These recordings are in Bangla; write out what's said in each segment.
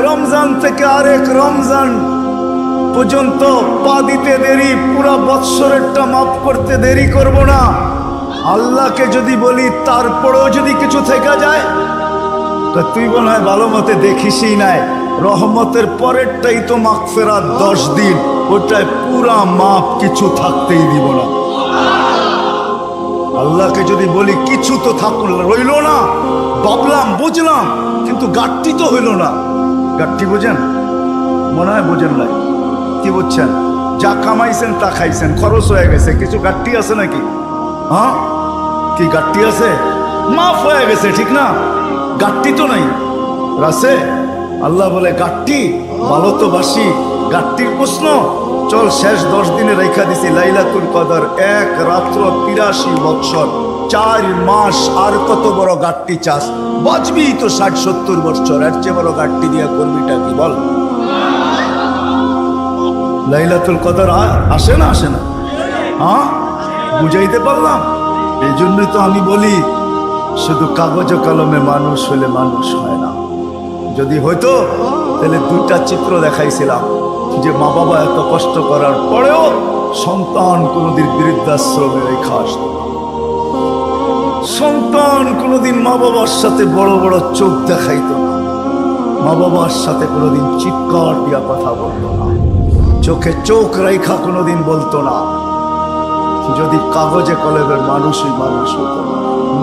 রমজান থেকে আরেক রমজান পর্যন্ত পা দিতে দেরি, পুরা বৎসরেরটা মাফ করতে দেরি করব না। আল্লাহকে যদি বলি তারপরেও যদি কিছু থেকে যায়, তা তুই মনে হয় ভালো মতে দেখিসই নাই, রহমতের পরেরটাই তো মাগফিরাত 10 দিন, ওটায় পুরা মাপ, কিছু থাকতেই দিব না। আল্লাহকে যদি বলি কিছু তো রইল না, ভাবলাম বুঝলাম, কিন্তু গাঠটি তো হইল না। গাঠটি বোঝেন? মনে হয় বোঝেন নাই। কি বুঝছেন? যা কামাইছেন তা খাইছেন, খরচ হয়ে গেছে, কিছু গাঠটি আছে নাকি? হ্যাঁ, কি গাঠটি আছে? মাফ হয়ে গেছে, ঠিক না? গাঠটি তো নাই, রাসে। আল্লাহ বলে গাঠটি ভালো তো বাসি, গাঠটির প্রশ্ন চল শেষ 10 দিনে রেখা দিছি লাইলাতুল কদর, এক রাত্র 83 বৎসর, 4 মাস, আর কত বড় গাঠটি চাস? বাঁচবি তো 60-70 বৎসর, এর চেয়ে বড় গাঠটি দিয়া করবিটা কি বল? লাইলাতুল কদর আসে না? আসে না? হ্যাঁ, বুঝাইতে পারলাম? এই জন্যই তো আমি বলি, শুধু কাগজ কলমে মানুষ হলে মানুষ হয় না। যদি হইতো তাহলে 2টা চিত্র দেখাইছিলাম, যে মা বাবা এত কষ্ট করার পরেও সন্তান কোনোদিন বৃদ্ধাশ্রমে রেখা আসত না। সন্তান কোনোদিন মা বাবার সাথে বড় বড় চোখ দেখাইত না, মা বাবার সাথে কোনোদিন চিৎকার দিয়া কথা বলতো না, চোখে চোখ রেখা কোনোদিন বলতো না। যদি কাগজে কলমের মানুষই মানুষ হতো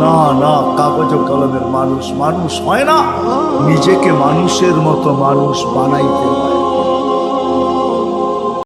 না। না, কাগজে কলমের মানুষ মানুষ হয় না, নিজেকে মানুষের মতো মানুষ বানাইতে হয়।